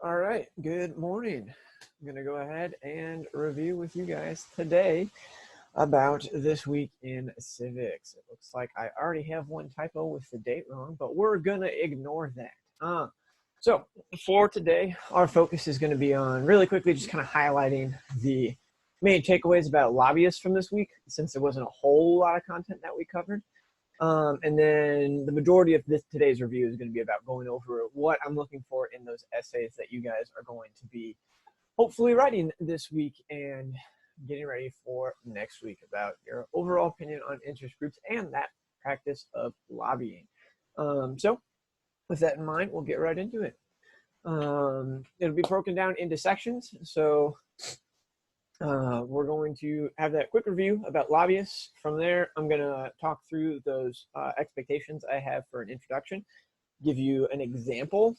All right, good morning. I'm going to go ahead and review with you guys today about this week in civics. It looks like I already have one typo with the date wrong, but we're going to ignore that. So for today, our focus is going to be on really quickly just kind of highlighting the main takeaways about lobbyists from this week, since there wasn't a whole lot of content that we covered. And then the majority of today's review is going to be about going over what I'm looking for in those essays that you guys are going to be hopefully writing this week and getting ready for next week about your overall opinion on interest groups and that practice of lobbying. So with that in mind, we'll get right into it. It'll be broken down into sections. So we're going to have that quick review about lobbyists. From there, I'm going to talk through those expectations I have for an introduction, give you an example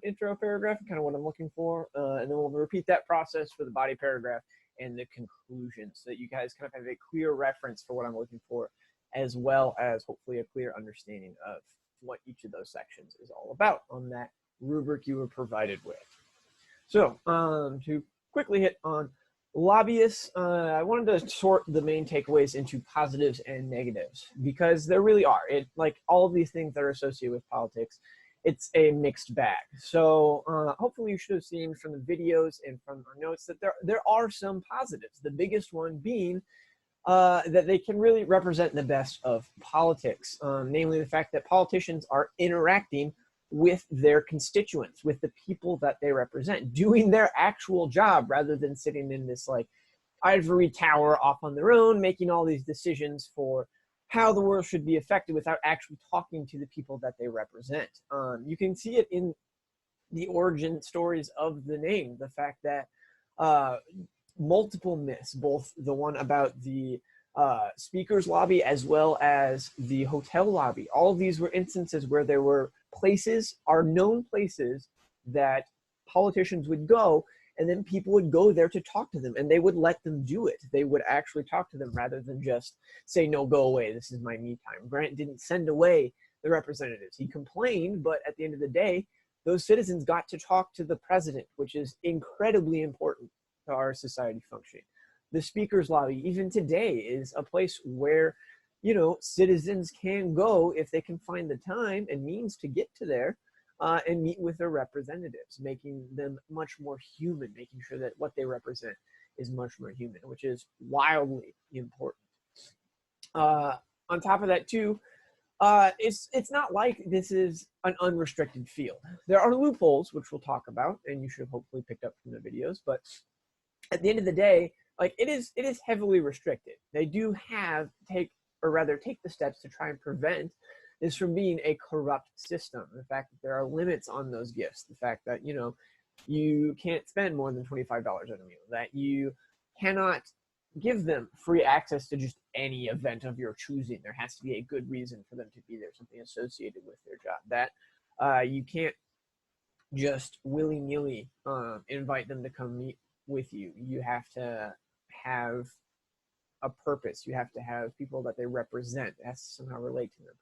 intro paragraph, kind of what I'm looking for, and then we'll repeat that process for the body paragraph and the conclusion so that you guys kind of have a clear reference for what I'm looking for, as well as hopefully a clear understanding of what each of those sections is all about on that rubric you were provided with. So to quickly hit on lobbyists, I wanted to sort the main takeaways into positives and negatives because there really are. Like all of these things that are associated with politics, it's a mixed bag. So hopefully you should have seen from the videos and from our notes that there are some positives. The biggest one being that they can really represent the best of politics, namely the fact that politicians are interacting with their constituents, with the people that they represent, doing their actual job rather than sitting in this like ivory tower off on their own, making all these decisions for how the world should be affected without actually talking to the people that they represent. You can see it in the origin stories of the name, the fact that multiple myths, both the one about the speaker's lobby as well as the hotel lobby, all of these were instances where there were places, are known places that politicians would go, and then people would go there to talk to them, and they would let them do it. They would actually talk to them rather than just say, no, go away, this is my me time. Grant didn't send away the representatives. He complained, but at the end of the day, those citizens got to talk to the president, which is incredibly important to our society functioning. The speaker's lobby, even today, is a place where citizens can go if they can find the time and means to get to there and meet with their representatives, making them much more human, making sure that what they represent is much more human, which is wildly important. On top of that, too, it's not like this is an unrestricted field. There are loopholes, which we'll talk about, and you should have hopefully picked up from the videos, but at the end of the day, like it is heavily restricted. They do take the steps to try and prevent this from being a corrupt system. The fact that there are limits on those gifts, the fact that you can't spend more than $25 on a meal, that you cannot give them free access to just any event of your choosing. There has to be a good reason for them to be there, something associated with their job. That you can't just willy-nilly invite them to come meet with you. You have to have a purpose. You have to have people that they represent. It has to somehow relate to them.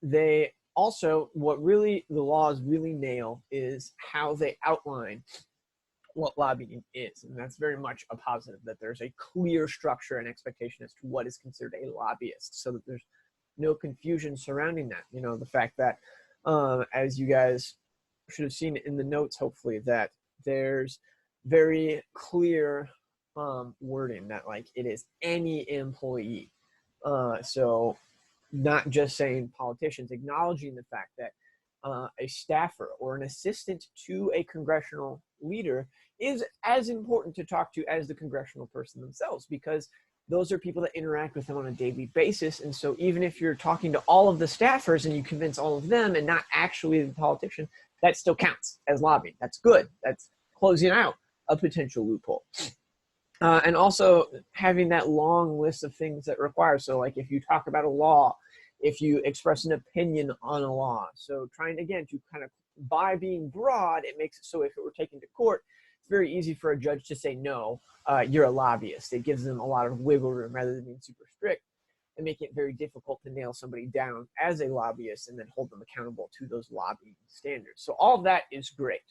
They also, what really the laws really nail is how they outline what lobbying is, and that's very much a positive, that there's a clear structure and expectation as to what is considered a lobbyist, so that there's no confusion surrounding that. The fact that as you guys should have seen in the notes, hopefully, that there's very clear wording that like it is any employee. So not just saying politicians, acknowledging the fact that a staffer or an assistant to a congressional leader is as important to talk to as the congressional person themselves, because those are people that interact with them on a daily basis. And so even if you're talking to all of the staffers and you convince all of them and not actually the politician, that still counts as lobbying. That's good. That's closing out a potential loophole. And also having that long list of things that require. So like if you talk about a law, if you express an opinion on a law. So trying, again, to kind of, by being broad, it makes it so if it were taken to court, it's very easy for a judge to say, no, you're a lobbyist. It gives them a lot of wiggle room rather than being super strict and make it very difficult to nail somebody down as a lobbyist and then hold them accountable to those lobbying standards. So all of that is great.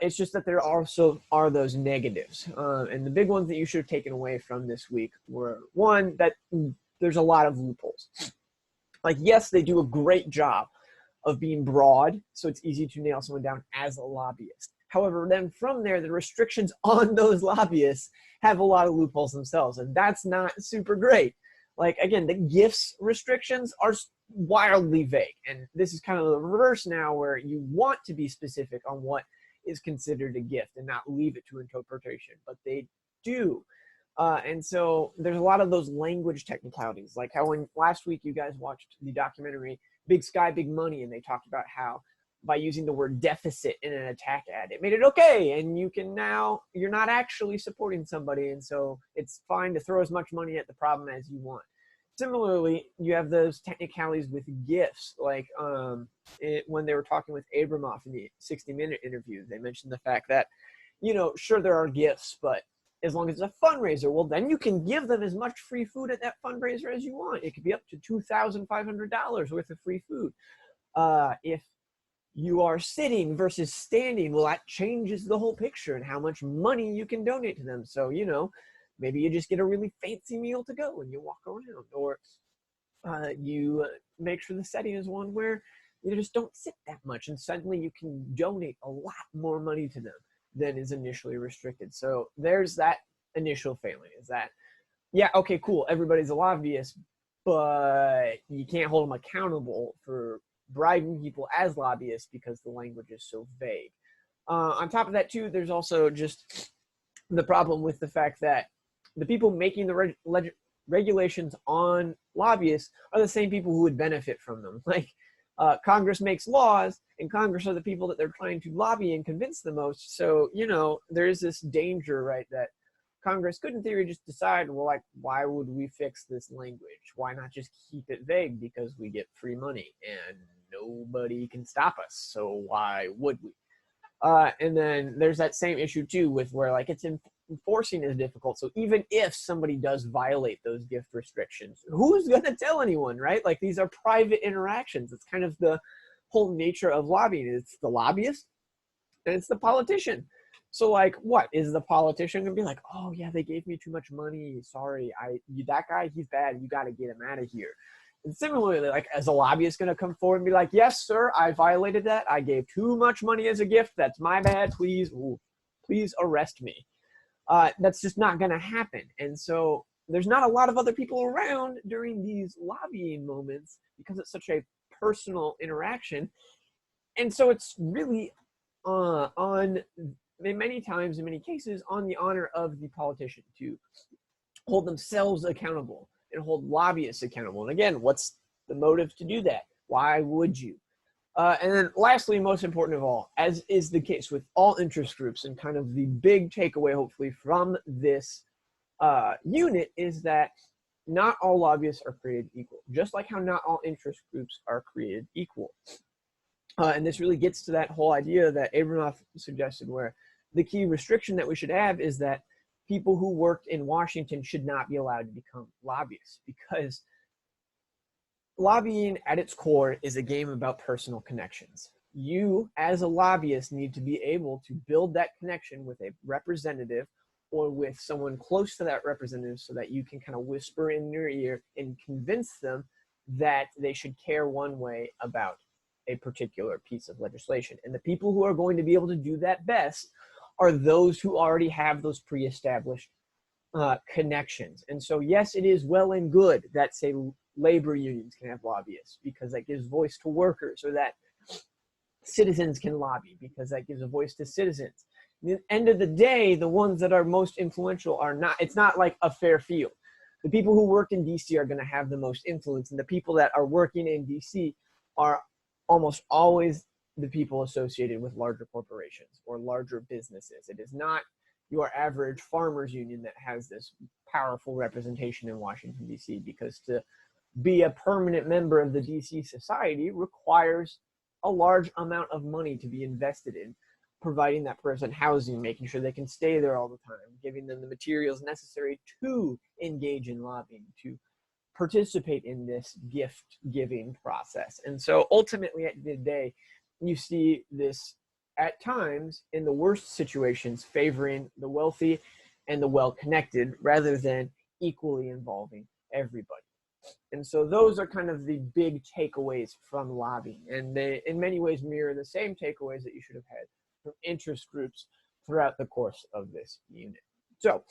It's just that there also are those negatives. And the big ones that you should have taken away from this week were, one, that there's a lot of loopholes. Like, yes, they do a great job of being broad, so it's easy to nail someone down as a lobbyist. However, then from there, the restrictions on those lobbyists have a lot of loopholes themselves, and that's not super great. Like, again, the gifts restrictions are wildly vague, and this is kind of the reverse now, where you want to be specific on what is considered a gift and not leave it to interpretation, but they do. And so there's a lot of those language technicalities, like how when last week you guys watched the documentary Big Sky, Big Money, and they talked about how by using the word deficit in an attack ad, it made it okay, and you can now, you're not actually supporting somebody, and so it's fine to throw as much money at the problem as you want. Similarly, you have those technicalities with gifts, like when they were talking with Abramoff in the 60-minute interview, they mentioned the fact that, you know, sure, there are gifts, but as long as it's a fundraiser, well, then you can give them as much free food at that fundraiser as you want. It could be up to $2,500 worth of free food. If you are sitting versus standing, well, that changes the whole picture and how much money you can donate to them. So, you know, maybe you just get a really fancy meal to go and you walk around, or you make sure the setting is one where you just don't sit that much, and suddenly you can donate a lot more money to them than is initially restricted. So there's that initial failing, is that, yeah, okay, cool, everybody's a lobbyist, but you can't hold them accountable for bribing people as lobbyists because the language is so vague. On top of that too, there's also just the problem with the fact that the people making the regulations on lobbyists are the same people who would benefit from them. Like, Congress makes laws, and Congress are the people that they're trying to lobby and convince the most. So, you know, there is this danger, right, that Congress could in theory just decide, well, like, why would we fix this language? Why not just keep it vague? Because we get free money and nobody can stop us. So why would we? And then there's that same issue too with where, like, it's enforcing is difficult. So even if somebody does violate those gift restrictions, who's going to tell anyone, right? Like, these are private interactions. It's kind of the whole nature of lobbying. It's the lobbyist and it's the politician. So, like, what is the politician gonna be like? Oh yeah, they gave me too much money. Sorry, that guy, he's bad. You got to get him out of here. And similarly, like, as a lobbyist gonna come forward and be like, yes, sir, I violated that. I gave too much money as a gift. That's my bad. Please arrest me. That's just not gonna happen. And so there's not a lot of other people around during these lobbying moments because it's such a personal interaction. And so it's really on, many times, in many cases, on the honor of the politician to hold themselves accountable and hold lobbyists accountable. And again, what's the motive to do that? Why would you? And then lastly, most important of all, as is the case with all interest groups, and kind of the big takeaway, hopefully, from this unit, is that not all lobbyists are created equal, just like how not all interest groups are created equal. And this really gets to that whole idea that Abramoff suggested, where the key restriction that we should have is that people who worked in Washington should not be allowed to become lobbyists, because lobbying at its core is a game about personal connections. You, as a lobbyist, need to be able to build that connection with a representative or with someone close to that representative, so that you can kind of whisper in their ear and convince them that they should care one way about a particular piece of legislation. And the people who are going to be able to do that best are those who already have those pre-established connections. And so, yes, it is well and good that, say, labor unions can have lobbyists, because that gives voice to workers, or that citizens can lobby because that gives a voice to citizens. At the end of the day, the ones that are most influential are not, it's not like a fair field. The people who work in DC are going to have the most influence, and the people that are working in DC are almost always the people associated with larger corporations or larger businesses. It is not your average farmers union that has this powerful representation in Washington, D.C., because to be a permanent member of the D.C. society requires a large amount of money to be invested in providing that person housing, making sure they can stay there all the time, giving them the materials necessary to engage in lobbying, to participate in this gift giving process. And so ultimately, at the end of the day, you see this at times, in the worst situations, favoring the wealthy and the well-connected rather than equally involving everybody. And so those are kind of the big takeaways from lobbying. And they, in many ways, mirror the same takeaways that you should have had from interest groups throughout the course of this unit. So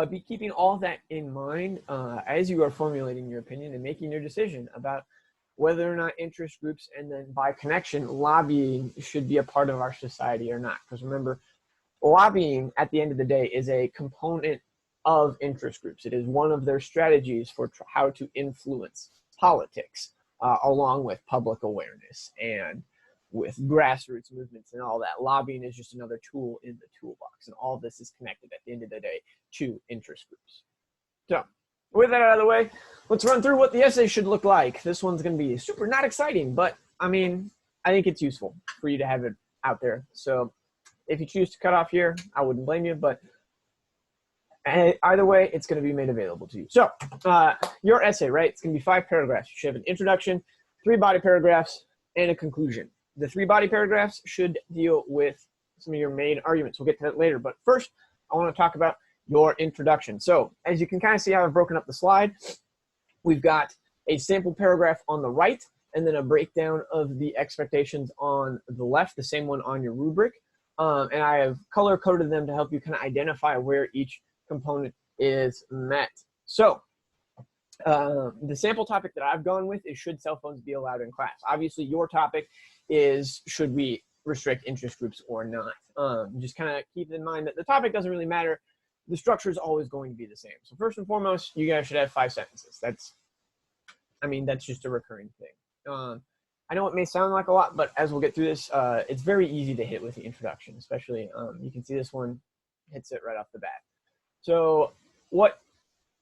be keeping all that in mind as you are formulating your opinion and making your decision about whether or not interest groups and then by connection, lobbying should be a part of our society or not. Because remember, lobbying at the end of the day is a component of interest groups. It is one of their strategies for how to influence politics, along with public awareness and with grassroots movements and all that. Lobbying is just another tool in the toolbox, and all this is connected at the end of the day to interest groups. So with that out of the way, let's run through what the essay should look like. This one's going to be super not exciting, but I mean, I think it's useful for you to have it out there. So if you choose to cut off here, I wouldn't blame you, but either way, it's going to be made available to you. So your essay, right? It's going to be 5 paragraphs. You should have an introduction, 3 body paragraphs, and a conclusion. The 3 body paragraphs should deal with some of your main arguments. We'll get to that later. But first, I want to talk about your introduction. So as you can kind of see how I've broken up the slide, we've got a sample paragraph on the right, and then a breakdown of the expectations on the left, the same one on your rubric. And I have color-coded them to help you kind of identify where each component is met. So the sample topic that I've gone with is, should cell phones be allowed in class? Obviously, your topic is, should we restrict interest groups or not? Just kind of keep in mind that the topic doesn't really matter. The structure is always going to be the same. So first and foremost, you guys should have 5 sentences. That's just a recurring thing. I know it may sound like a lot, but as we'll get through this, it's very easy to hit with the introduction, especially you can see this one hits it right off the bat. So what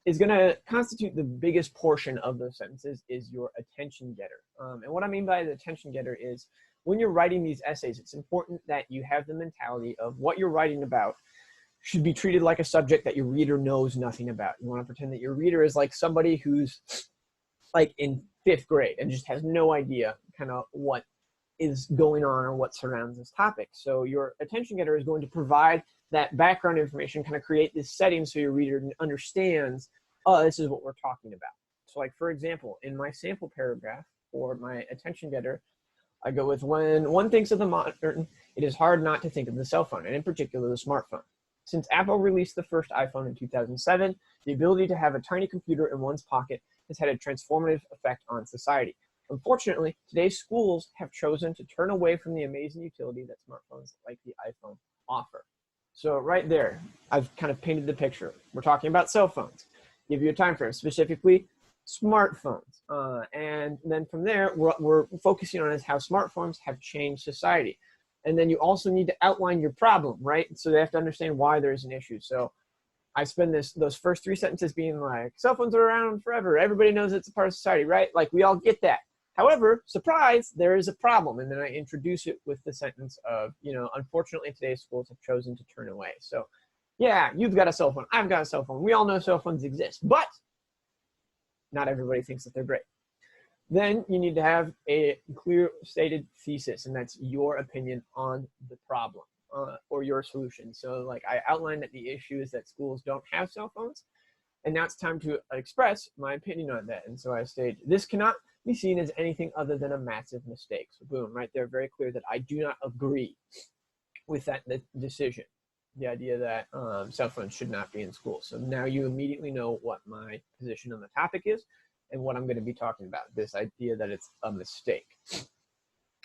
is going to constitute the biggest portion of those sentences is your attention getter. And what I mean by the attention getter is, when you're writing these essays, it's important that you have the mentality of what you're writing about should be treated like a subject that your reader knows nothing about. You want to pretend that your reader is like somebody who's like in 5th grade and just has no idea kind of what is going on or what surrounds this topic. So your attention getter is going to provide that background information, kind of create this setting so your reader understands, oh, this is what we're talking about. So like, for example, in my sample paragraph for my attention getter, I go with, when one thinks of the modern, it is hard not to think of the cell phone, and in particular the smartphone. Since Apple released the first iPhone in 2007, the ability to have a tiny computer in one's pocket has had a transformative effect on society. Unfortunately, today's schools have chosen to turn away from the amazing utility that smartphones like the iPhone offer. So right there, I've kind of painted the picture. We're talking about cell phones. Give you a time frame, specifically smartphones. And then from there, what we're focusing on is how smartphones have changed society. And then you also need to outline your problem, right? So they have to understand why there's an issue. So I spend those first 3 sentences being like, cell phones are around forever. Everybody knows it's a part of society, right? Like, we all get that. However, surprise, there is a problem. And then I introduce it with the sentence of, you know, unfortunately, today's schools have chosen to turn away. So yeah, you've got a cell phone. I've got a cell phone. We all know cell phones exist, but not everybody thinks that they're great. Then you need to have a clear stated thesis, and that's your opinion on the problem or your solution. So like, I outlined that the issue is that schools don't have cell phones, and now it's time to express my opinion on that. And so I state, this cannot be seen as anything other than a massive mistake. So boom, right there, very clear that I do not agree with that decision, the idea that cell phones should not be in school. So now you immediately know what my position on the topic is and what I'm going to be talking about, this idea that it's a mistake.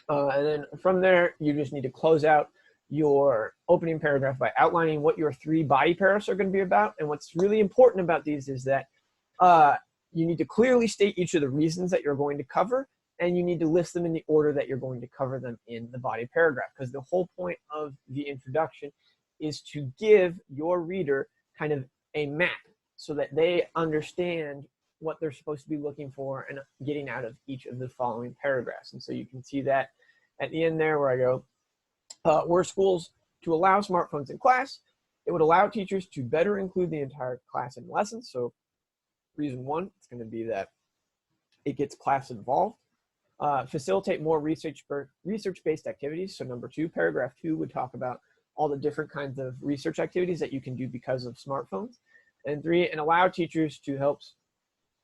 And then from there, you just need to close out your opening paragraph by outlining what your 3 body paragraphs are going to be about. And what's really important about these is that you need to clearly state each of the reasons that you're going to cover, and you need to list them in the order that you're going to cover them in the body paragraph, because the whole point of the introduction is to give your reader kind of a map so that they understand what they're supposed to be looking for and getting out of each of the following paragraphs. And so you can see that at the end there where I go, were schools to allow smartphones in class, it would allow teachers to better include the entire class in lessons. So reason 1, it's going to be that it gets class involved. Facilitate more research-based activities. So number 2, paragraph 2 would talk about all the different kinds of research activities that you can do because of smartphones. And 3, and allow teachers to help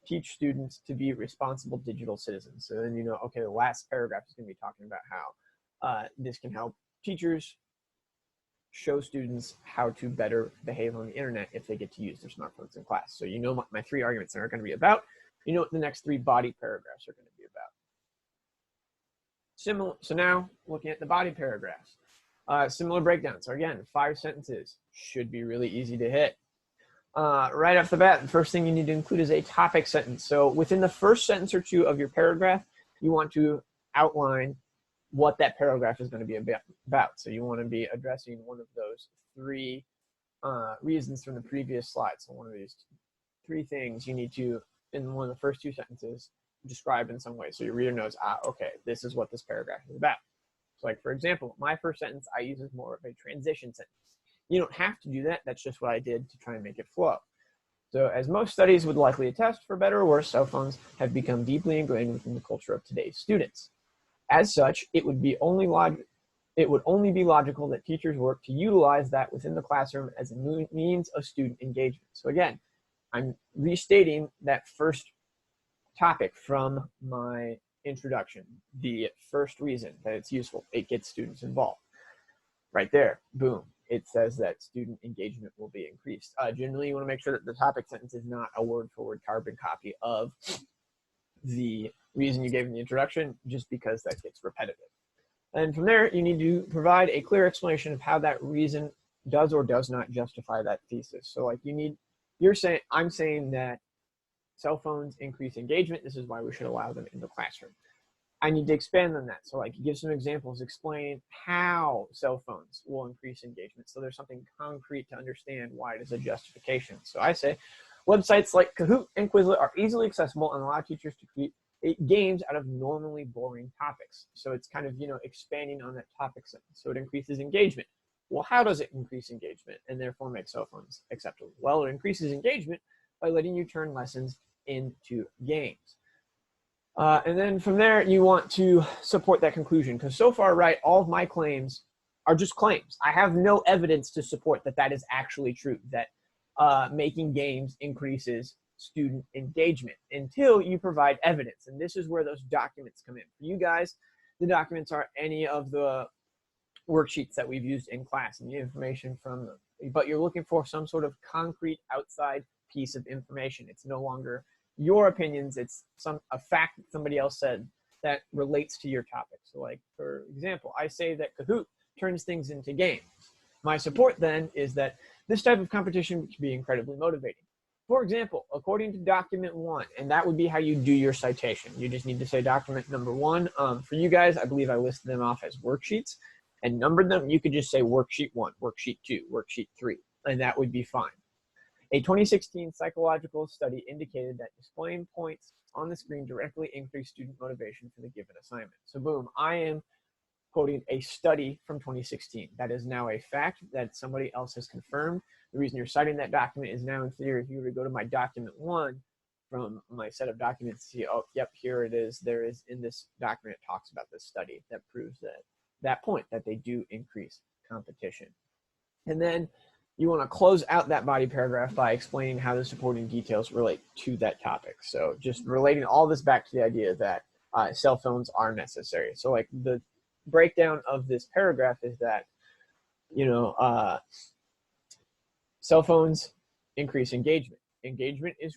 teach students to be responsible digital citizens. So then, okay, the last paragraph is going to be talking about how this can help teachers show students how to better behave on the internet if they get to use their smartphones in class. So what my 3 arguments are going to be about. What the next 3 body paragraphs are going to be about. So now, looking at the body paragraphs. Similar breakdown. So again, 5 sentences. Should be really easy to hit. Right off the bat, the first thing you need to include is a topic sentence. So within the first sentence or 2 of your paragraph, you want to outline what that paragraph is going to be about. So you want to be addressing one of those 3 reasons from the previous slide. So one of these 3 things you need to, in one of the first 2 sentences, describe in some way. So your reader knows, okay, this is what this paragraph is about. So like, for example, my first sentence I use is more of a transition sentence. You don't have to do that. That's just what I did to try and make it flow. So as most studies would likely attest, for better or worse, cell phones have become deeply ingrained within the culture of today's students. As such, it would only be logical that teachers work to utilize that within the classroom as a means of student engagement. So again, I'm restating that first topic from my introduction. The first reason that it's useful, it gets students involved. Right there, boom. It says that student engagement will be increased. Generally, you want to make sure that the topic sentence is not a word-for-word carbon copy of the reason you gave in the introduction, just because that gets repetitive. And from there, you need to provide a clear explanation of how that reason does or does not justify that thesis. So like I'm saying that cell phones increase engagement. This is why we should allow them in the classroom. I need to expand on that. So like give some examples, explain how cell phones will increase engagement. So there's something concrete to understand why it is a justification. So I say websites like Kahoot and Quizlet are easily accessible and allow teachers to create games out of normally boring topics. So it's kind of, expanding on that topic sentence. So it increases engagement. Well, how does it increase engagement and therefore make cell phones acceptable? Well, it increases engagement by letting you turn lessons into games. And then from there, you want to support that conclusion, because so far, right, all of my claims are just claims. I have no evidence to support that that is actually true, that making games increases student engagement until you provide evidence. And this is where those documents come in. For you guys, the documents are any of the worksheets that we've used in class and the information from them. But you're looking for some sort of concrete outside piece of information. It's no longer your opinions, it's a fact that somebody else said that relates to your topic. So like, for example, I say that Kahoot turns things into games. My support then is that this type of competition can be incredibly motivating. For example, according to document 1, and that would be how you do your citation. You just need to say document number 1. For you guys, I believe I listed them off as worksheets and numbered them. You could just say worksheet 1, worksheet 2, worksheet 3, and that would be fine. A 2016 psychological study indicated that displaying points on the screen directly increased student motivation for the given assignment. So boom, I am quoting a study from 2016. That is now a fact that somebody else has confirmed. The reason you're citing that document is now in theory, if you were to go to my document 1 from my set of documents, see, oh, yep, here it is. There is in this document, it talks about this study that proves that point, that they do increase competition. And then you want to close out that body paragraph by explaining how the supporting details relate to that topic. So just relating all this back to the idea that cell phones are necessary. So like the breakdown of this paragraph is that, cell phones increase engagement. Engagement is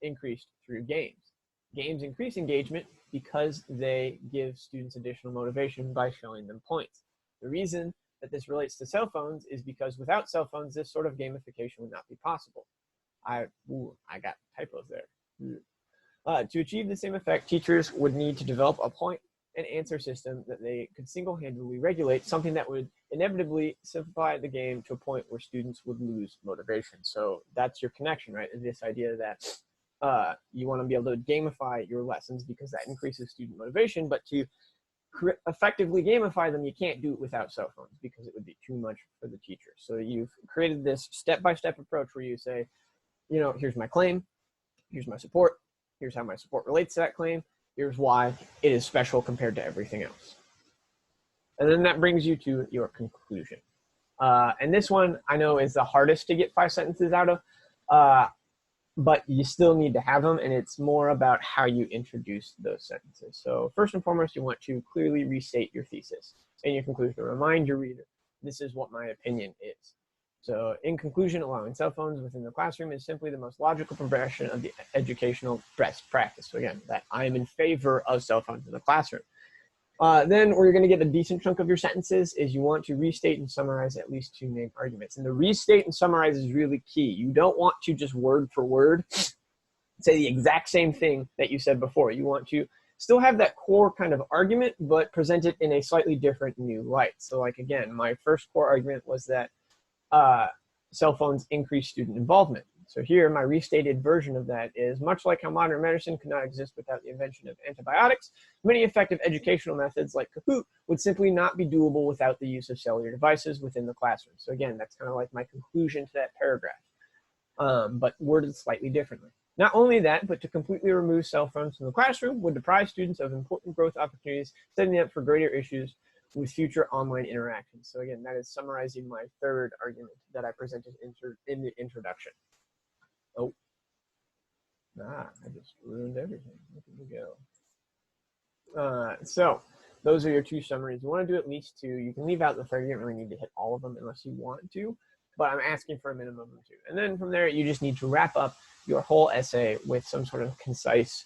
increased through games. Games increase engagement because they give students additional motivation by showing them points. The reason that this relates to cell phones is because without cell phones, this sort of gamification would not be possible. I got typos there. To achieve the same effect, teachers would need to develop a point and answer system that they could single-handedly regulate, something that would inevitably simplify the game to a point where students would lose motivation. So that's your connection, right? Is this idea that you want to be able to gamify your lessons because that increases student motivation, but to effectively gamify them, you can't do it without cell phones because it would be too much for the teacher. So you've created this step-by-step approach where you say, here's my claim, here's my support, here's how my support relates to that claim, Here's why it is special compared to everything else. And then that brings you to your conclusion. And this one I know is the hardest to get 5 sentences out of, but you still need to have them, and it's more about how you introduce those sentences. So first and foremost, you want to clearly restate your thesis and your conclusion. Remind your reader, this is what my opinion is. So in conclusion, allowing cell phones within the classroom is simply the most logical progression of the educational best practice. So again, that I am in favor of cell phones in the classroom. Then where you're going to get a decent chunk of your sentences is you want to restate and summarize at least 2 main arguments. And the restate and summarize is really key. You don't want to just word for word say the exact same thing that you said before. You want to still have that core kind of argument, but present it in a slightly different new light. So like, again, my first core argument was that cell phones increase student involvement. So here, my restated version of that is, much like how modern medicine could not exist without the invention of antibiotics, many effective educational methods like Kahoot would simply not be doable without the use of cellular devices within the classroom. So again, that's kind of like my conclusion to that paragraph, but worded slightly differently. Not only that, but to completely remove cell phones from the classroom would deprive students of important growth opportunities, setting them up for greater issues with future online interactions. So again, that is summarizing my third argument that I presented in the introduction. Oh, I just ruined everything. Look at me go. So those are your 2 summaries. You want to do at least 2. You can leave out the third. You don't really need to hit all of them unless you want to, but I'm asking for a minimum of 2. And then from there, you just need to wrap up your whole essay with some sort of concise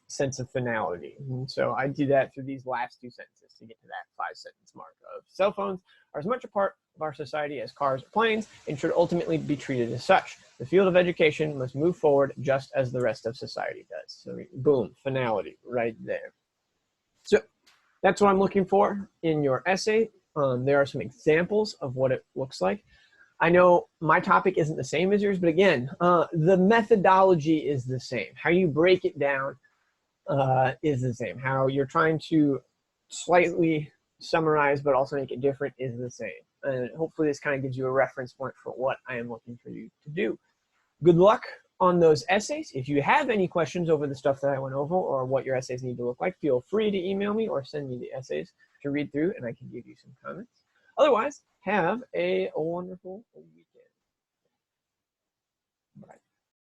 sense of finality. And so I do that through these last 2 sentences to get to that 5-sentence mark of cell phones are as much a part of our society as cars or planes and should ultimately be treated as such. The field of education must move forward just as the rest of society does. So boom, finality right there. So that's what I'm looking for in your essay. There are some examples of what it looks like. I know my topic isn't the same as yours, but again, the methodology is the same. How you break it down is the same. How you're trying to slightly summarize but also make it different is the same. And hopefully this kind of gives you a reference point for what I am looking for you to do. Good luck on those essays. If you have any questions over the stuff that I went over or what your essays need to look like, feel free to email me or send me the essays to read through and I can give you some comments. Otherwise, have a wonderful week.